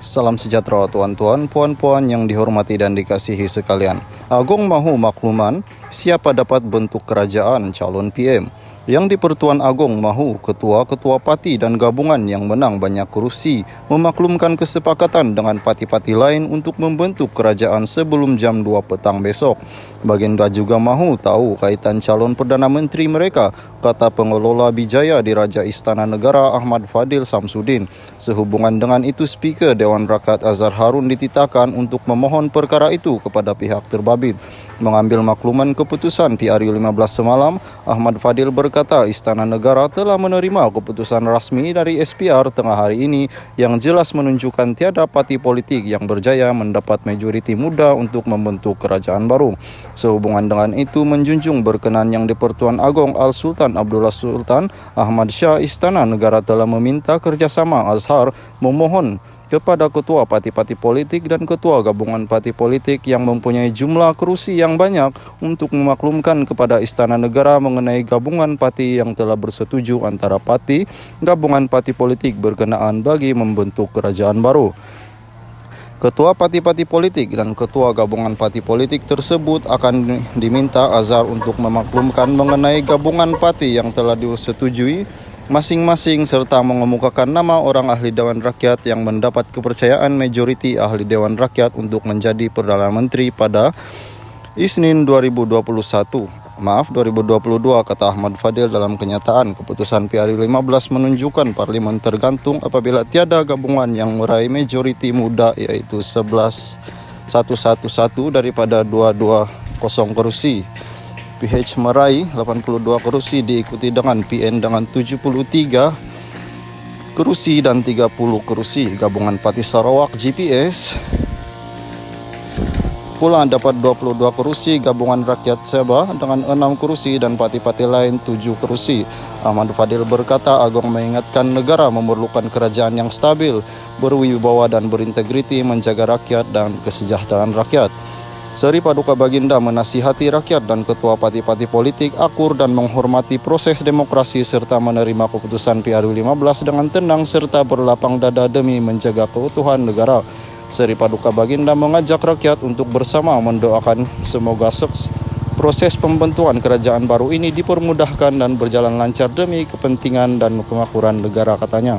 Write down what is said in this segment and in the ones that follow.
Salam sejahtera tuan-tuan, puan-puan yang dihormati dan dikasihi sekalian. Agung mahu makluman, siapa dapat bentuk kerajaan calon PM? Yang di-Pertuan Agong mahu ketua-ketua parti dan gabungan yang menang banyak kursi memaklumkan kesepakatan dengan parti-parti lain untuk membentuk kerajaan sebelum jam 2 petang besok. Baginda juga mahu tahu kaitan calon Perdana Menteri mereka, kata pengelola Bijaya di Raja Istana Negara Ahmad Fadil Samsudin. Sehubungan dengan itu, Speaker Dewan Rakyat Azhar Harun dititahkan untuk memohon perkara itu kepada pihak terbabit. Mengambil makluman keputusan PRU 15 semalam, Ahmad Fadil berkata Istana Negara telah menerima keputusan rasmi dari SPR tengah hari ini yang jelas menunjukkan tiada parti politik yang berjaya mendapat majoriti muda untuk membentuk kerajaan baru. Sehubungan dengan itu, menjunjung berkenan yang di-Pertuan Agong Al-Sultan Abdullah Sultan Ahmad Shah, Istana Negara telah meminta kerjasama Azhar memohon kepada ketua parti-parti politik dan ketua gabungan parti politik yang mempunyai jumlah kursi yang banyak untuk memaklumkan kepada Istana Negara mengenai gabungan parti yang telah bersetuju antara parti gabungan parti politik berkenaan bagi membentuk kerajaan baru. Ketua parti-parti politik dan ketua gabungan parti politik tersebut akan diminta Azhar untuk memaklumkan mengenai gabungan parti yang telah disetujui masing-masing serta mengemukakan nama orang ahli Dewan Rakyat yang mendapat kepercayaan majoriti ahli Dewan Rakyat untuk menjadi Perdana Menteri pada Isnin 2022, kata Ahmad Fadil dalam kenyataan. Keputusan PRU 15 menunjukkan parlimen tergantung apabila tiada gabungan yang meraih majoriti muda, yaitu 111 daripada 220 kursi. PH meraih 82 kursi diikuti dengan PN dengan 73 kursi dan 30 kursi. Gabungan Parti Sarawak GPS pula dapat 22 kursi, gabungan Rakyat Sabah dengan 6 kursi dan parti-parti lain 7 kursi. Ahmad Fadil berkata Agong mengingatkan negara memerlukan kerajaan yang stabil, berwibawa dan berintegriti, menjaga rakyat dan kesejahteraan rakyat. Seri Paduka Baginda menasihati rakyat dan ketua parti-parti politik akur dan menghormati proses demokrasi serta menerima keputusan PRU 15 dengan tenang serta berlapang dada demi menjaga keutuhan negara. Seri Paduka Baginda mengajak rakyat untuk bersama mendoakan semoga proses pembentukan kerajaan baru ini dipermudahkan dan berjalan lancar demi kepentingan dan kemakmuran negara, katanya.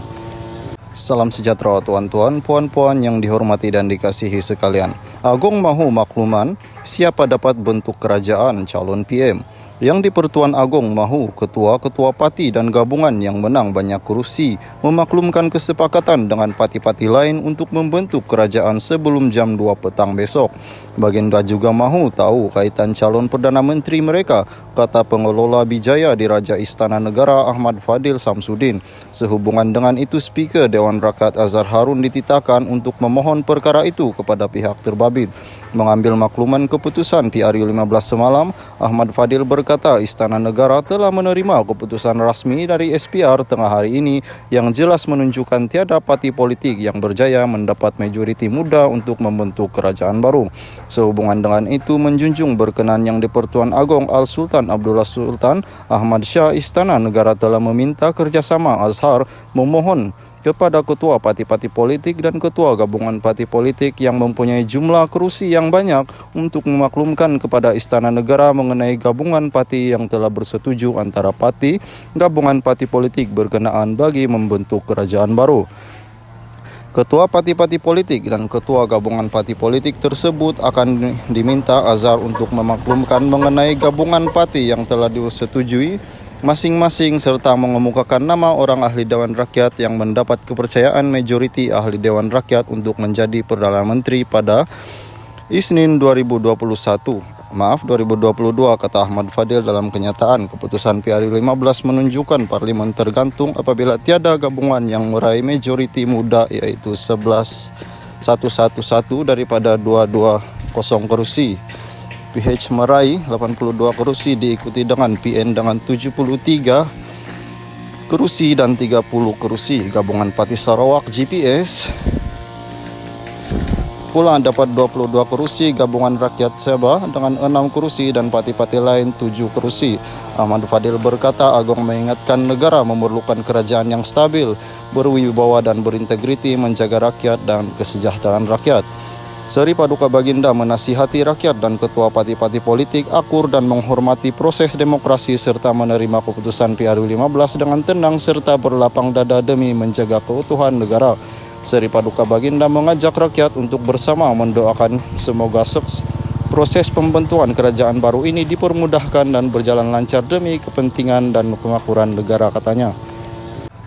Salam sejahtera tuan-tuan, puan-puan yang dihormati dan dikasihi sekalian. Agong mahu makluman, siapa dapat bentuk kerajaan calon PM? Yang di-Pertuan Agong mahu ketua-ketua parti dan gabungan yang menang banyak kursi memaklumkan kesepakatan dengan parti-parti lain untuk membentuk kerajaan sebelum jam 2 petang besok. Baginda juga mahu tahu kaitan calon Perdana Menteri mereka, kata pengelola Bijaya di Raja Istana Negara Ahmad Fadil Samsudin. Sehubungan dengan itu, Speaker Dewan Rakyat Azhar Harun dititahkan untuk memohon perkara itu kepada pihak terbabit. Mengambil makluman keputusan PRU 15 semalam, Ahmad Fadil berkata Istana Negara telah menerima keputusan rasmi dari SPR tengah hari ini yang jelas menunjukkan tiada parti politik yang berjaya mendapat majoriti muda untuk membentuk kerajaan baru. Sehubungan dengan itu, menjunjung berkenan yang di-Pertuan Agong Al-Sultan Abdullah Sultan Ahmad Shah, Istana Negara telah meminta kerjasama Azhar memohon kepada ketua parti-parti politik dan ketua gabungan parti politik yang mempunyai jumlah kursi yang banyak untuk memaklumkan kepada Istana Negara mengenai gabungan parti yang telah bersetuju antara parti gabungan parti politik berkenaan bagi membentuk kerajaan baru. Ketua parti-parti politik dan ketua gabungan parti politik tersebut akan diminta Azhar untuk memaklumkan mengenai gabungan parti yang telah disetujui masing-masing serta mengemukakan nama orang ahli Dewan Rakyat yang mendapat kepercayaan majoriti ahli Dewan Rakyat untuk menjadi Perdana Menteri pada Isnin 2022, kata Ahmad Fadil dalam kenyataan. Keputusan PRU 15 menunjukkan parlimen tergantung apabila tiada gabungan yang meraih majoriti muda, yaitu 111 daripada 220 kursi. PH meraih 82 kursi diikuti dengan PN dengan 73 kursi dan 30 kursi. Gabungan Parti Sarawak GPS Pula dapat 22 kursi gabungan rakyat Sabah dengan 6 kursi dan parti-parti lain 7 kursi. Ahmad Fadil berkata Agong mengingatkan negara memerlukan kerajaan yang stabil, berwibawa dan berintegriti menjaga rakyat dan kesejahteraan rakyat. Seri Paduka Baginda menasihati rakyat dan ketua parti-parti politik akur dan menghormati proses demokrasi serta menerima keputusan PRU15 dengan tenang serta berlapang dada demi menjaga keutuhan negara. Seri Paduka Baginda mengajak rakyat untuk bersama mendoakan semoga proses pembentukan kerajaan baru ini dipermudahkan dan berjalan lancar demi kepentingan dan kemakmuran negara, katanya.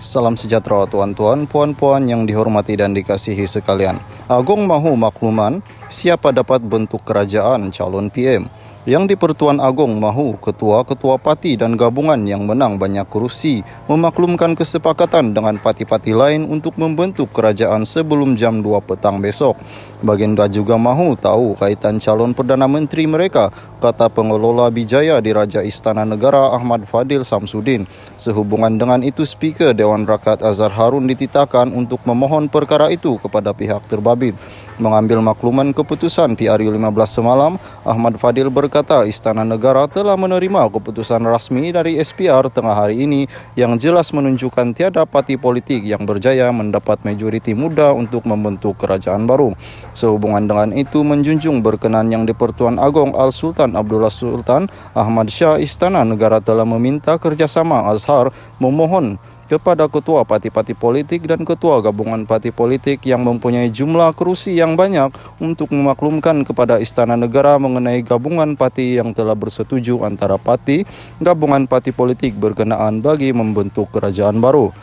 Salam sejahtera tuan-tuan, puan-puan yang dihormati dan dikasihi sekalian. Agong mahu makluman siapa dapat bentuk kerajaan calon PM. Yang di Pertuan Agong mahu ketua-ketua parti dan gabungan yang menang banyak kursi memaklumkan kesepakatan dengan parti-parti lain untuk membentuk kerajaan sebelum jam 2 petang besok. Baginda juga mahu tahu kaitan calon Perdana Menteri mereka, kata pengelola Bijaya di Raja Istana Negara Ahmad Fadil Samsudin. Sehubungan dengan itu, Speaker Dewan Rakyat Azhar Harun dititahkan untuk memohon perkara itu kepada pihak terbabit. Mengambil makluman keputusan PRU15 semalam, Ahmad Fadil berkata Istana Negara telah menerima keputusan rasmi dari SPR tengah hari ini yang jelas menunjukkan tiada parti politik yang berjaya mendapat majoriti muda untuk membentuk kerajaan baru. Sehubungan dengan itu, menjunjung berkenan yang di Pertuan Agong Al-Sultan Abdullah Sultan Ahmad Shah, Istana Negara telah meminta kerjasama Azhar memohon kepada ketua parti-parti politik dan ketua gabungan parti politik yang mempunyai jumlah kursi yang banyak untuk memaklumkan kepada Istana Negara mengenai gabungan parti yang telah bersetuju antara parti gabungan parti politik berkenaan bagi membentuk kerajaan baru.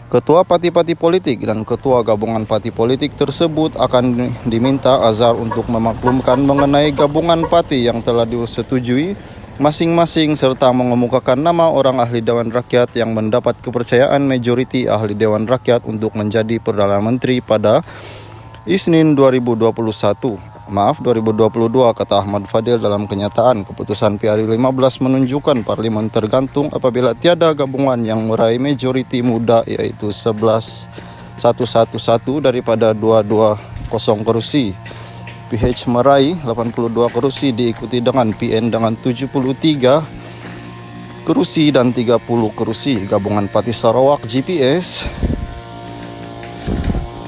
Ketua parti-parti politik dan ketua gabungan parti politik tersebut akan diminta Azhar untuk memaklumkan mengenai gabungan parti yang telah disetujui masing-masing serta mengemukakan nama orang ahli Dewan Rakyat yang mendapat kepercayaan majoriti ahli Dewan Rakyat untuk menjadi Perdana Menteri pada Isnin 2022, kata Ahmad Fadil dalam kenyataan. Keputusan PRU15 menunjukkan parlimen tergantung apabila tiada gabungan yang meraih majoriti muda, yaitu 111 daripada 220 kursi. PH meraih 82 kursi diikuti dengan PN dengan 73 kursi dan 30 kursi. Gabungan Parti Sarawak GPS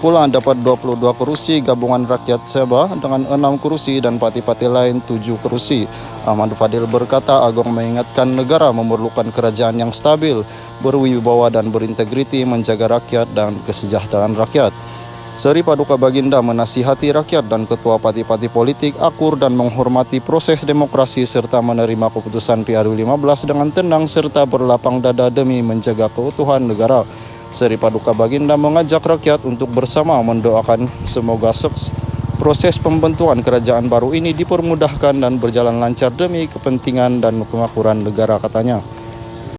pula dapat 22 kursi gabungan rakyat Sabah dengan 6 kursi dan parti-parti lain 7 kursi. Ahmad Fadil berkata Agong mengingatkan negara memerlukan kerajaan yang stabil, berwibawa dan berintegriti menjaga rakyat dan kesejahteraan rakyat. Seri Paduka Baginda menasihati rakyat dan ketua parti-parti politik akur dan menghormati proses demokrasi serta menerima keputusan PRU15 dengan tenang serta berlapang dada demi menjaga keutuhan negara. Seri Paduka Baginda mengajak rakyat untuk bersama mendoakan semoga proses pembentukan kerajaan baru ini dipermudahkan dan berjalan lancar demi kepentingan dan kemakmuran negara, katanya.